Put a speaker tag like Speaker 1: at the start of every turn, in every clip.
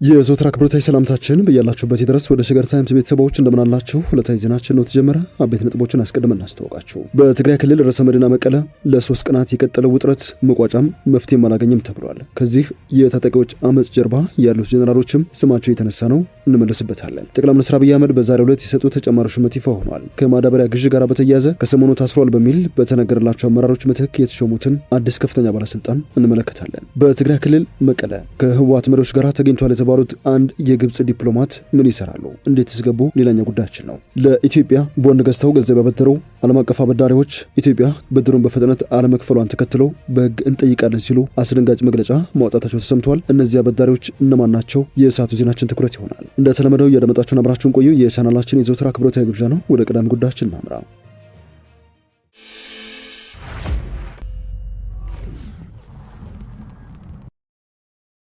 Speaker 1: የዘወትር አክብሮታዊ ሰላምታችን በያላችሁበት ድረስ ወደ ሸገር ታይምስ ቤተሰቦች እንደምን አላችሁ? ዕለታዊ ዜናችን ነው ተጀመረ። አቤት ነጥቦችን አስቀድመን እናስተዋውቃችሁ። በትግራይ ክልል ርዕሰ መዲና መቀለ ለ3 ቀናት የቀጠለው ውጥረት መቋጫም መፍትሄም አላገኘም ተብሏል። ከዚህ የታጣቂዎች አመጽ ጀርባ ያሉት ጄኔራሎችም ስማቸው የተነሳ ነው፣ እንመለስበታለን። ጠቅላይ ሚኒስትር አብይ አህመድ በዛሬው ዕለት የሰጡት ተጨማሪ ሹመት ይፋ ሆኗል። ከማዳበሪያ ግዢ ጋር በተያያዘ ከሰሞኑ ታስሯል በሚል በተነገረላቸው አመራሮች ምትክ የተሾሙትን አዲስ ከፍተኛ ባለስልጣን እንመለከታለን። በትግራይ ክልል መቀለ ከህወሓት መሪዎች ጋር ተገኝቷል የተባሉት አንድ የግብጽ ዲፕሎማት ምን ይሰራሉ? እንዴት ተስገቡ? ሌላኛው ጉዳያችን ነው። ለኢትዮጵያ ቦንድ ገዝተው ገንዘብ ያበደሩ ዓለም አቀፍ አበዳሪዎች ኢትዮጵያ ብድሩን በፍጥነት አለመክፈሏን ተከትለው በሕግ እንጠይቃለን ሲሉ አስደንጋጭ መግለጫ ማውጣታቸው ተሰምቷል። እነዚህ አበዳሪዎች እነማን ናቸው? የሰዓቱ ዜናችን ትኩረት ይሆናል። እንደተለመደው እያደመጣችሁን አብራችሁን ቆዩ። የቻናላችን የዘወትር አክብሮታዊ ግብዣ ነው። ወደ ቀዳሚ ጉዳያችን እናምራ።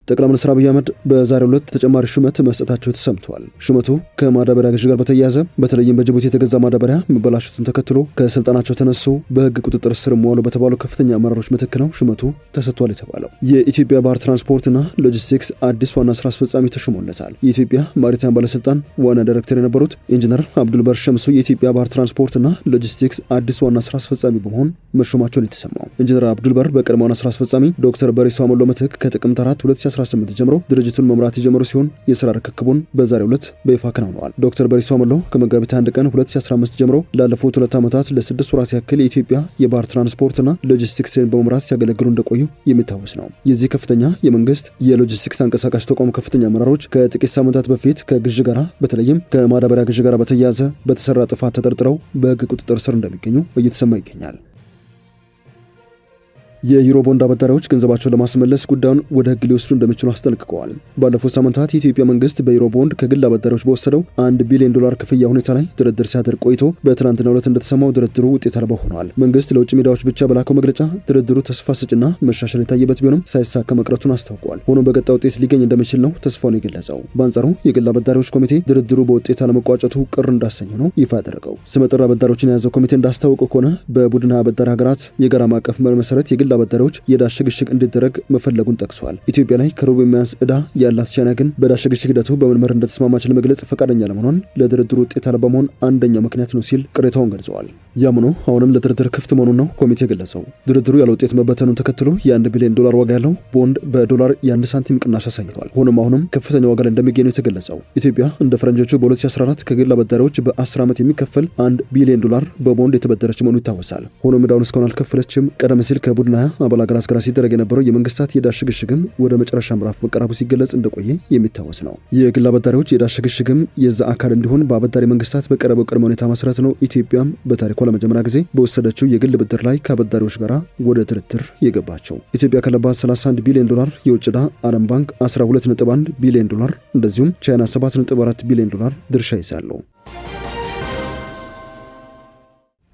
Speaker 1: ጠቅላይ ሚኒስትር አብይ አህመድ በዛሬው ዕለት ተጨማሪ ሹመት መስጠታቸው ተሰምቷል። ሹመቱ ከማዳበሪያ ግዢ ጋር በተያያዘ በተለይም በጅቡቲ የተገዛ ማዳበሪያ መበላሸቱን ተከትሎ ከስልጣናቸው ተነሱ በሕግ ቁጥጥር ስር መዋሉ በተባሉ ከፍተኛ አመራሮች ምትክ ነው ሹመቱ ተሰጥቷል የተባለው። የኢትዮጵያ ባህር ትራንስፖርትና ሎጂስቲክስ አዲስ ዋና ስራ አስፈጻሚ ተሾሞለታል። የኢትዮጵያ ማሪታይም ባለስልጣን ዋና ዳይሬክተር የነበሩት ኢንጂነር አብዱልበር ሸምሱ የኢትዮጵያ ባህር ትራንስፖርትና ሎጂስቲክስ አዲስ ዋና ስራ አስፈጻሚ በመሆን መሾማቸውን የተሰማው ኢንጂነር አብዱልበር በቀድሞ ዋና ስራ አስፈጻሚ ዶክተር በሪሶ አሞሎ ምትክ ከጥቅምት 4 2018 ጀምሮ ድርጅቱን መምራት የጀመሩ ሲሆን የሥራ ርክክቡን በዛሬው ዕለት በይፋ አከናውነዋል። ዶክተር በሪሶ አሞሎ ከመጋቢት 1 ቀን 2015 ጀምሮ ላለፉት 2 ዓመታት ለ6 ወራት ያክል የኢትዮጵያ የባህር ትራንስፖርትና ሎጂስቲክስን በመምራት ሲያገለግሉ እንደቆዩ የሚታወስ ነው። የዚህ ከፍተኛ የመንግስት የሎጂስቲክስ አንቀሳቃሽ ተቋም ከፍተኛ አመራሮች ከጥቂት ሳምንታት በፊት ከግዢ ጋር በተለይም ከማዳበሪያ ግዢ ጋር በተያያዘ በተሰራ ጥፋት ተጠርጥረው በሕግ ቁጥጥር ስር እንደሚገኙ እየተሰማ ይገኛል። የዩሮ ቦንድ አበዳሪዎች ገንዘባቸውን ለማስመለስ ጉዳዩን ወደ ሕግ ሊወስዱ እንደሚችሉ አስጠንቅቀዋል። ባለፉት ሳምንታት የኢትዮጵያ መንግስት በዩሮ ቦንድ ከግል አበዳሪዎች በወሰደው $1 ቢሊዮን ክፍያ ሁኔታ ላይ ድርድር ሲያደርግ ቆይቶ በትናንትናው ዕለት እንደተሰማው ድርድሩ ውጤት አልባ ሆኗል። መንግስት ለውጭ ሚዲያዎች ብቻ በላከው መግለጫ ድርድሩ ተስፋ ሰጭና መሻሻል የታየበት ቢሆንም ሳይሳካ መቅረቱን አስታውቋል። ሆኖም በቀጣይ ውጤት ሊገኝ እንደሚችል ነው ተስፋውን የገለጸው። በአንጻሩ የግል አበዳሪዎች ኮሚቴ ድርድሩ በውጤት አለመቋጨቱ ቅር እንዳሰኘ ነው ይፋ ያደረገው። ስመጥር አበዳሪዎችን የያዘው ኮሚቴ እንዳስታወቀው ከሆነ በቡድን አበዳሪ ሀገራት የጋራ ማዕቀፍ መሰረት የግል አበዳሪዎች የዕዳ ሽግሽግ እንዲደረግ መፈለጉን ጠቅሷል። ኢትዮጵያ ላይ ከሩብ የሚያንስ ዕዳ ያላት ቻይና ግን በዕዳ ሽግሽግ ሂደቱ በመመር እንደተስማማች ለመግለጽ ፈቃደኛ ለመሆኗን ለድርድሩ ውጤት አልባ መሆን አንደኛው ምክንያት ነው ሲል ቅሬታውን ገልጸዋል። ያም ሆኖ አሁንም ለድርድር ክፍት መሆኑን ነው ኮሚቴ ገለጸው። ድርድሩ ያለ ውጤት መበተኑን ተከትሎ $1 ቢሊዮን ዋጋ ያለው ቦንድ በዶላር የ1 ሳንቲም ቅናሽ አሳይቷል። አሁንም ከፍተኛ ዋጋ ላይ እንደሚገኝ ነው የተገለጸው። ኢትዮጵያ እንደ ፈረንጆቹ በ2014 ከግል አበዳሪዎች በ10 ዓመት የሚከፈል $1 ቢሊዮን በቦንድ የተበደረች መሆኑ ይታወሳል። ሆኖም ዕዳውን እስካሁን አልከፈለችም። ቀደም ሲል ከቡድን አባል ሀገራት ጋር ሲደረግ የነበረው የመንግስታት የዕዳ ሽግሽግም ወደ መጨረሻ ምዕራፍ መቀራቡ ሲገለጽ እንደቆየ የሚታወስ ነው። የግል አበዳሪዎች የዕዳ ሽግሽግም የዛ አካል እንዲሆን በአበዳሪ መንግስታት በቀረበው ቅድመ ሁኔታ መሰረት ነው ኢትዮጵያም በታሪኳ ለመጀመሪያ ጊዜ በወሰደችው የግል ብድር ላይ ከአበዳሪዎች ጋር ወደ ድርድር የገባቸው። ኢትዮጵያ ከለባት $31 ቢሊዮን የውጭ ዕዳ፣ ዓለም ባንክ $12.1 ቢሊዮን እንደዚሁም ቻይና $7.4 ቢሊዮን ድርሻ ይዛሉ።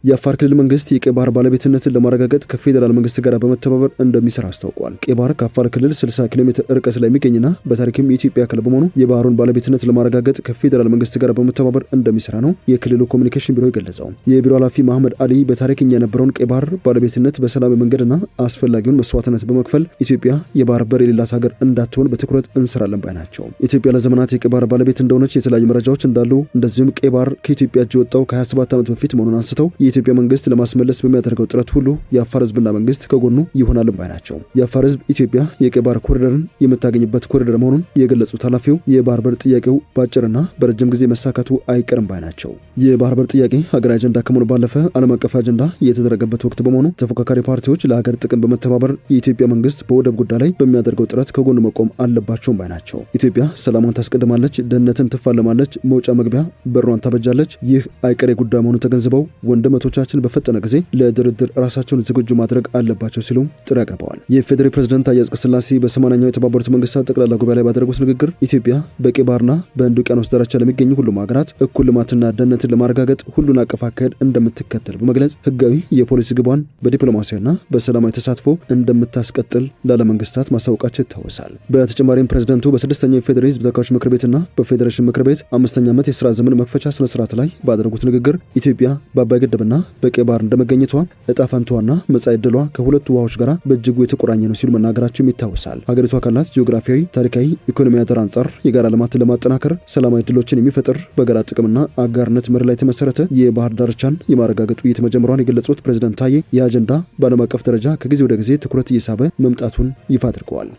Speaker 1: የአፋር ክልል መንግስት የቀይ ባህር ባለቤትነትን ለማረጋገጥ ከፌዴራል መንግስት ጋር በመተባበር እንደሚሰራ አስታውቋል። ቀይ ባህር ከአፋር ክልል 60 ኪሎ ሜትር ርቀት ላይ የሚገኝና በታሪክም የኢትዮጵያ አካል በመሆኑ የባህሩን ባለቤትነት ለማረጋገጥ ከፌዴራል መንግስት ጋር በመተባበር እንደሚሰራ ነው የክልሉ ኮሚኒኬሽን ቢሮ የገለጸው። የቢሮ ኃላፊ መሐመድ አሊ በታሪክኛ የነበረውን ቀይ ባህር ባለቤትነት በሰላማዊ መንገድና አስፈላጊውን መስዋዕትነት በመክፈል ኢትዮጵያ የባህር በር የሌላት ሀገር እንዳትሆን በትኩረት እንሰራለን ባይ ናቸው። ኢትዮጵያ ለዘመናት የቀይ ባህር ባለቤት እንደሆነች የተለያዩ መረጃዎች እንዳሉ፣ እንደዚሁም ቀይ ባህር ከኢትዮጵያ እጅ የወጣው ከ27 ዓመት በፊት መሆኑን አንስተው የኢትዮጵያ መንግስት ለማስመለስ በሚያደርገው ጥረት ሁሉ የአፋር ህዝብና መንግስት ከጎኑ ይሆናል ባይ ናቸው። የአፋር ህዝብ ኢትዮጵያ የቀይ ባህር ኮሪደርን የምታገኝበት ኮሪደር መሆኑን የገለጹት ኃላፊው የባህር በር ጥያቄው በአጭርና በረጅም ጊዜ መሳካቱ አይቀርም ባይ ናቸው። የባህር በር ጥያቄ ሀገራዊ አጀንዳ ከመሆኑ ባለፈ ዓለም አቀፍ አጀንዳ የተደረገበት ወቅት በመሆኑ ተፎካካሪ ፓርቲዎች ለሀገር ጥቅም በመተባበር የኢትዮጵያ መንግስት በወደብ ጉዳይ ላይ በሚያደርገው ጥረት ከጎኑ መቆም አለባቸው ባይ ናቸው። ኢትዮጵያ ሰላሟን ታስቀድማለች፣ ደህንነትን ትፋለማለች፣ መውጫ መግቢያ በሯን ታበጃለች። ይህ አይቀሬ ጉዳይ መሆኑን ተገንዝበው ወንድመቶቻችን በፈጠነ ጊዜ ለድርድር ራሳቸውን ዝግጁ ማድረግ አለባቸው ሲሉ ጥሪ አቅርበዋል። የፌዴራል ፕሬዝዳንት ታዬ አጽቀሥላሴ በ80ኛው የተባበሩት መንግስታት ጠቅላላ ጉባኤ ላይ ባደረጉት ንግግር ኢትዮጵያ በቀይ ባህርና በህንድ ውቅያኖስ ዳርቻ ለሚገኙ ሁሉም ሀገራት እኩል ልማትና ደህንነትን ለማረጋገጥ ሁሉን አቀፍ አካሄድ እንደምትከተል በመግለጽ ህጋዊ የፖሊሲ ግቧን በዲፕሎማሲያዊና በሰላማዊ ተሳትፎ እንደምታስቀጥል ለዓለም መንግስታት ማሳወቃቸው ይታወሳል። በተጨማሪም ፕሬዝዳንቱ በ6ኛው የፌዴራል ህዝብ ተወካዮች ምክር ቤትና በፌዴሬሽን ምክር ቤት 5ኛ ዓመት የሥራ ዘመን መክፈቻ ስነ ስርዓት ላይ ባደረጉት ንግግር ኢትዮጵያ በአባይ ግድብና ኢትዮጵያና በቀይ ባህር እንደመገኘቷ እጣ ፈንታዋና መጻኢ ዕድሏ ከሁለቱ ውሃዎች ጋር በእጅጉ የተቆራኘ ነው ሲሉ መናገራቸውም ይታወሳል። ሀገሪቷ ካላት ጂኦግራፊያዊ፣ ታሪካዊ፣ ኢኮኖሚያዊ አጥር አንጻር የጋራ ልማትን ለማጠናከር ሰላማዊ ዕድሎችን የሚፈጥር በጋራ ጥቅምና አጋርነት መርህ ላይ የተመሰረተ የባህር ዳርቻን የማረጋገጥ ውይይት መጀመሯን የገለጹት ፕሬዝዳንት ታዬ ይህ አጀንዳ በዓለም አቀፍ ደረጃ ከጊዜ ወደ ጊዜ ትኩረት እየሳበ መምጣቱን ይፋ አድርገዋል።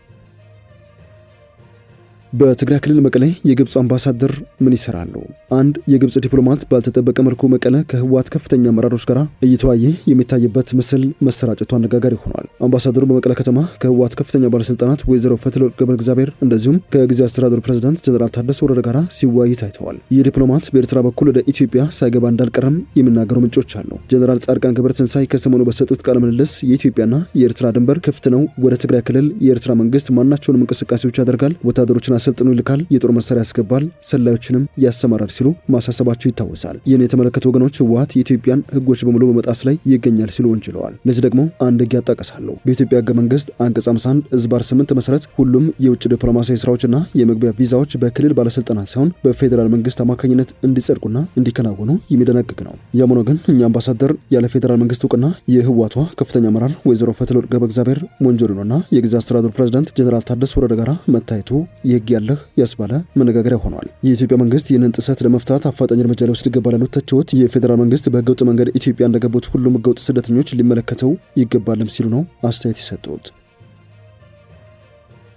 Speaker 1: በትግራይ ክልል መቀሌ የግብጽ አምባሳደር ምን ይሰራሉ? አንድ የግብጽ ዲፕሎማት ባልተጠበቀ መልኩ መቀሌ ከህወሓት ከፍተኛ አመራሮች ጋር እየተወያየ የሚታይበት ምስል መሰራጨቱ አነጋጋሪ ሆኗል። አምባሳደሩ በመቀሌ ከተማ ከህወሓት ከፍተኛ ባለስልጣናት ወይዘሮ ፈትለወርቅ ገብረ እግዚአብሔር እንደዚሁም ከጊዜያዊ አስተዳደሩ ፕሬዝዳንት ጀነራል ታደሰ ወረደ ጋር ሲወያዩ ታይተዋል። ይህ ዲፕሎማት በኤርትራ በኩል ወደ ኢትዮጵያ ሳይገባ እንዳልቀረም የሚናገሩ ምንጮች አሉ። ጀነራል ጻድቃን ገብረትንሳኤ ከሰሞኑ በሰጡት ቃለ ምልልስ የኢትዮጵያና የኤርትራ ድንበር ክፍት ነው፣ ወደ ትግራይ ክልል የኤርትራ መንግስት ማናቸውንም እንቅስቃሴዎች ያደርጋል፣ ወታደሮችን አሰልጥኖ ይልካል፣ የጦር መሳሪያ ያስገባል፣ ሰላዮችንም ያሰማራል ሲሉ ማሳሰባቸው ይታወሳል። ይህን የተመለከቱ ወገኖች ህወሓት የኢትዮጵያን ህጎች በሙሉ በመጣስ ላይ ይገኛል ሲሉ ወንጅለዋል። ለዚህ ደግሞ አንድ ህግ ያጣቀሳሉ። በኢትዮጵያ ህገ መንግስት አንቀጽ 51/8 መሰረት ሁሉም የውጭ ዲፕሎማሲያዊ ስራዎችና የመግቢያ ቪዛዎች በክልል ባለስልጣናት ሳይሆን በፌዴራል መንግስት አማካኝነት እንዲጸድቁና እንዲከናወኑ የሚደነግግ ነው። ያም ሆኖ ግን እኛ አምባሳደር ያለ ፌዴራል መንግስት እውቅና የህወሓቷ ከፍተኛ አመራር ወይዘሮ ፈትለወርቅ ገብረ እግዚአብሔር ሞንጆሪኖና የጊዜያዊ አስተዳደሩ ፕሬዝዳንት ጀነራል ታደሰ ወረደ ጋር መታየቱ የህግ ያለህ ያስባለ መነጋገሪያ ሆኗል። የኢትዮጵያ መንግስት ይህንን ጥሰት ለመፍታት አፋጣኝ እርምጃ ሊወስድ ይገባል ያሉት ተቺዎች የፌዴራል መንግስት በህገወጥ መንገድ ኢትዮጵያ እንደገቡት ሁሉም ህገወጥ ስደተኞች ሊመለከተው ይገባልም ሲሉ ነው አስተያየት የሰጡት።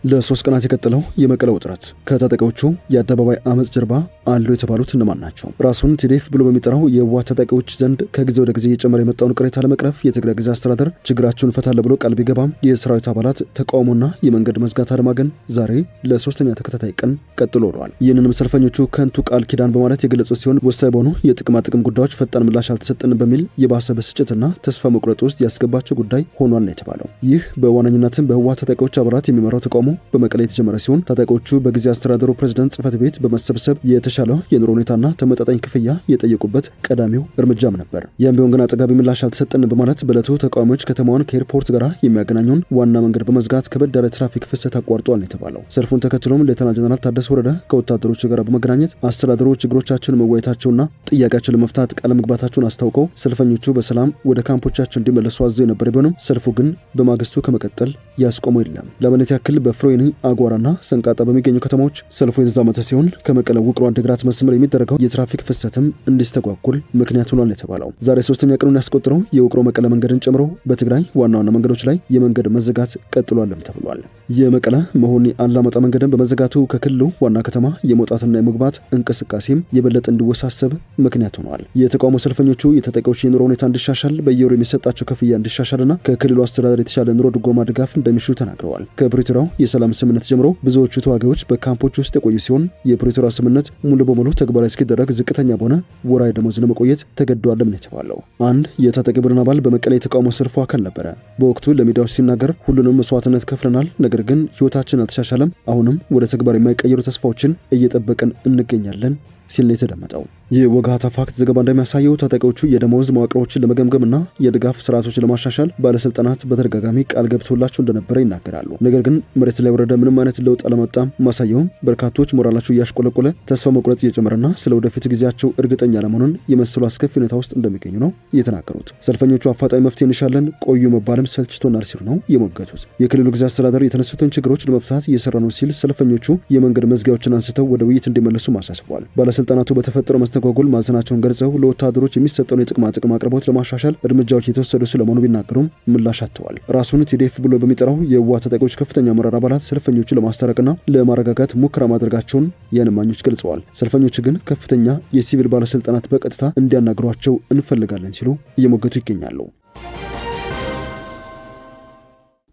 Speaker 1: ለ3 ቀናት የቀጠለው የመቀለ ውጥረት ከታጣቂዎቹ የአደባባይ አመጽ ጀርባ አሉ የተባሉት እነማን ናቸው? ራሱን ቲዴፍ ብሎ በሚጠራው የህወሓት ታጣቂዎች ዘንድ ከጊዜ ወደ ጊዜ እየጨመረ የመጣውን ቅሬታ ለመቅረፍ የትግራይ ጊዜያዊ አስተዳደር ችግራቸውን ፈታለ ብሎ ቃል ቢገባም የሰራዊት አባላት ተቃውሞና የመንገድ መዝጋት አድማ ግን ዛሬ ለ3ኛ ተከታታይ ቀን ቀጥሎ ውለዋል። ይህንንም ሰልፈኞቹ ከንቱ ቃል ኪዳን በማለት የገለጹት ሲሆን ወሳኝ በሆኑ የጥቅማጥቅም ጉዳዮች ፈጣን ምላሽ አልተሰጠንም በሚል የባሰ ብስጭትና ተስፋ መቁረጥ ውስጥ ያስገባቸው ጉዳይ ሆኗል ነው የተባለው። ይህ በዋነኝነትም በህወሓት ታጣቂዎች አባላት የሚመራው ተቃውሞ በመቀሌ የተጀመረ ሲሆን ታጣቂዎቹ በጊዜያዊ አስተዳደሩ ፕሬዝዳንት ጽህፈት ቤት በመሰብሰብ የተሻለ የኑሮ ሁኔታና ተመጣጣኝ ክፍያ የጠየቁበት ቀዳሚው እርምጃም ነበር። ያም ቢሆን ግን አጠጋቢ ምላሽ አልተሰጠን በማለት በዕለቱ ተቃዋሚዎች ከተማዋን ከኤርፖርት ጋር የሚያገናኘውን ዋና መንገድ በመዝጋት ከበድ ያለ ትራፊክ ፍሰት አቋርጧል የተባለው። ሰልፉን ተከትሎም ሌተና ጀነራል ታደሰ ወረደ ከወታደሮቹ ጋር በመገናኘት አስተዳደሩ ችግሮቻቸውን መወያየታቸውና ጥያቄያቸውን ለመፍታት ቃለ መግባታቸውን አስታውቀው ሰልፈኞቹ በሰላም ወደ ካምፖቻቸው እንዲመለሱ አዘው የነበረ ቢሆንም ሰልፉ ግን በማግስቱ ከመቀጠል ያስቆመው የለም። ለአብነት ያክል በፍሮይኒ አጓራና ሰንቃጣ በሚገኙ ከተሞች ሰልፉ የተዛመተ ሲሆን ከመቀለ ውቅሮ አዲግራት መስመር የሚደረገው የትራፊክ ፍሰትም እንዲስተጓጉል ምክንያት ሆኗል የተባለው። ዛሬ 3ኛ ቀኑን ያስቆጠረው የውቅሮ መቀለ መንገድን ጨምሮ በትግራይ ዋና ዋና መንገዶች ላይ የመንገድ መዘጋት ቀጥሏልም ተብሏል። የመቀለ መሆኒ አላማጣ መንገድን በመዘጋቱ ከክልሉ ዋና ከተማ የመውጣትና የመግባት እንቅስቃሴም የበለጠ እንዲወሳሰብ ምክንያት ሆኗል። የተቃውሞ ሰልፈኞቹ የተጠቂዎች የኑሮ ሁኔታ እንዲሻሻል በየወሩ የሚሰጣቸው ክፍያ እንዲሻሻልና ከክልሉ አስተዳደር የተሻለ ኑሮ ድጎማ ድጋፍ እንደሚሹ ተናግረዋል። ከፕሪቶሪያው የሰላም ስምምነት ጀምሮ ብዙዎቹ ተዋጊዎች በካምፖች ውስጥ የቆዩ ሲሆን የፕሪቶሪያ ስምምነት ሙሉ በሙሉ ተግባራዊ እስኪደረግ ዝቅተኛ በሆነ ወራዊ ደሞዝ ለመቆየት ተገደዋልም ነው የተባለው። አንድ የታጣቂ ቡድን አባል በመቀሌ የተቃውሞ ሰልፉ አካል ነበረ። በወቅቱ ለሚዲያዎች ሲናገር ሁሉንም መስዋዕትነት ከፍለናል፣ ነገር ግን ህይወታችን አልተሻሻለም፣ አሁንም ወደ ተግባር የማይቀየሩ ተስፋዎችን እየጠበቅን እንገኛለን ሲል የተደመጠው። የወጋታ ፋክት ዘገባ እንደሚያሳየው ታጣቂዎቹ የደሞዝ መዋቅሮችን ለመገምገምና የድጋፍ ስርዓቶችን ለማሻሻል ባለስልጣናት በተደጋጋሚ ቃል ገብቶላቸው እንደነበረ ይናገራሉ። ነገር ግን መሬት ላይ ወረደ ምንም አይነት ለውጥ አለመጣም። ማሳየውም በርካቶች ሞራላቸው እያሽቆለቆለ ተስፋ መቁረጥ እየጨመረና ስለ ወደፊት ጊዜያቸው እርግጠኛ ለመሆኑን የመሰሉ አስከፊ ሁኔታ ውስጥ እንደሚገኙ ነው የተናገሩት። ሰልፈኞቹ አፋጣኝ መፍትሄ እንሻለን፣ ቆዩ መባልም ሰልችቶናል ሲሉ ነው የሞገቱት። የክልሉ ጊዜያዊ አስተዳደር የተነሱትን ችግሮች ለመፍታት እየሰራ ነው ሲል ሰልፈኞቹ የመንገድ መዝጊያዎችን አንስተው ወደ ውይይት እንዲመለሱ አሳስበዋል። ባለስልጣናቱ በተፈጠረው መስተጓጎል ማዘናቸውን ገልጸው ለወታደሮች የሚሰጠውን የጥቅማ ጥቅም አቅርቦት ለማሻሻል እርምጃዎች የተወሰዱ ስለመሆኑ ቢናገሩም ምላሽ አጥተዋል። ራሱን ቲዴፍ ብሎ በሚጠራው የህወሓት ታጣቂዎች ከፍተኛ አመራር አባላት ሰልፈኞቹ ለማስታረቅና ለማረጋጋት ሙከራ ማድረጋቸውን የዓይን እማኞች ገልጸዋል። ሰልፈኞቹ ግን ከፍተኛ የሲቪል ባለስልጣናት በቀጥታ እንዲያናግሯቸው እንፈልጋለን ሲሉ እየሞገቱ ይገኛሉ።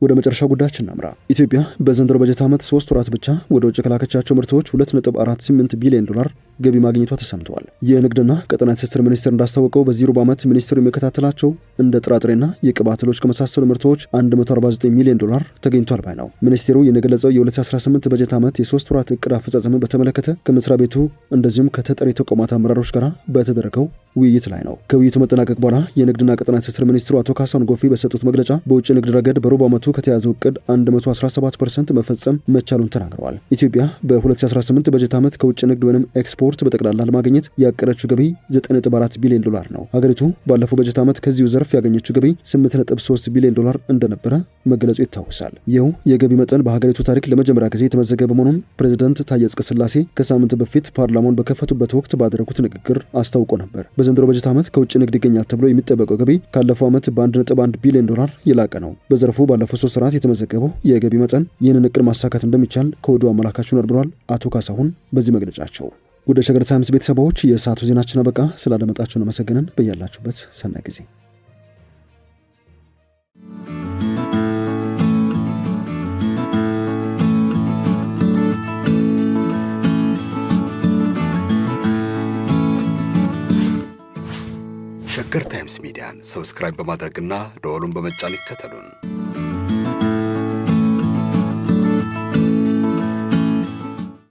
Speaker 1: ወደ መጨረሻው ጉዳያችን እናምራ። ኢትዮጵያ በዘንድሮ በጀት ዓመት 3 ወራት ብቻ ወደ ውጭ ከላከቻቸው ምርቶች 2.48 ቢሊዮን ዶላር ገቢ ማግኘቷ ተሰምተዋል። የንግድና ቀጠናዊ ትስስር ሚኒስቴር እንዳስታወቀው በዚህ ሩብ ዓመት ሚኒስቴሩ የሚከታተላቸው እንደ ጥራጥሬና የቅባት እህሎች ከመሳሰሉ ምርቶች 149 ሚሊዮን ዶላር ተገኝቷል ባይ ነው። ሚኒስቴሩ የገለጸው የ2018 በጀት ዓመት የ3 ወራት እቅድ አፈጻጸምን በተመለከተ ከመስሪያ ቤቱ እንደዚሁም ከተጠሪ ተቋማት አመራሮች ጋር በተደረገው ውይይት ላይ ነው። ከውይይቱ መጠናቀቅ በኋላ የንግድና ቀጠናዊ ትስስር ሚኒስትሩ አቶ ካሳሁን ጎፌ በሰጡት መግለጫ በውጭ ንግድ ረገድ በሩብ ዓመቱ ከተያዘው እቅድ 117% መፈጸም መቻሉን ተናግረዋል። ኢትዮጵያ በ2018 በጀት ዓመት ከውጭ ንግድ ወይም ኤክስፖርት በጠቅላላ ለማግኘት ያቀረችው ገቢ 9.4 ቢሊዮን ዶላር ነው። ሀገሪቱ ባለፈው በጀት ዓመት ከዚሁ ዘርፍ ያገኘችው ገቢ 8.3 ቢሊዮን ዶላር እንደነበረ መገለጹ ይታወሳል። ይኸው የገቢ መጠን በሀገሪቱ ታሪክ ለመጀመሪያ ጊዜ የተመዘገበ መሆኑን ፕሬዝዳንት ታዬ አጽቀሥላሴ ከሳምንት በፊት ፓርላማውን በከፈቱበት ወቅት ባደረጉት ንግግር አስታውቆ ነበር። በዘንድሮ በጀት ዓመት ከውጭ ንግድ ይገኛል ተብሎ የሚጠበቀው ገቢ ካለፈው ዓመት በ1.1 ቢሊዮን ዶላር የላቀ ነው። በዘርፉ ባለፈው 3 ወራት የተመዘገበው የገቢ መጠን ይህንን እቅድ ማሳካት እንደሚቻል ከወዲሁ አመላካች ነው ብለዋል አቶ ካሳሁን በዚህ መግለጫቸው። ወደ ሸገር ታይምስ ቤተሰቦች የሰዓቱ ዜናችን አበቃ። ስላደመጣችሁን አመሰግነን። በያላችሁበት ሰናይ ጊዜ።
Speaker 2: ሸገር ታይምስ ሚዲያን ሰብስክራይብ በማድረግና ደወሉን በመጫን ይከተሉን።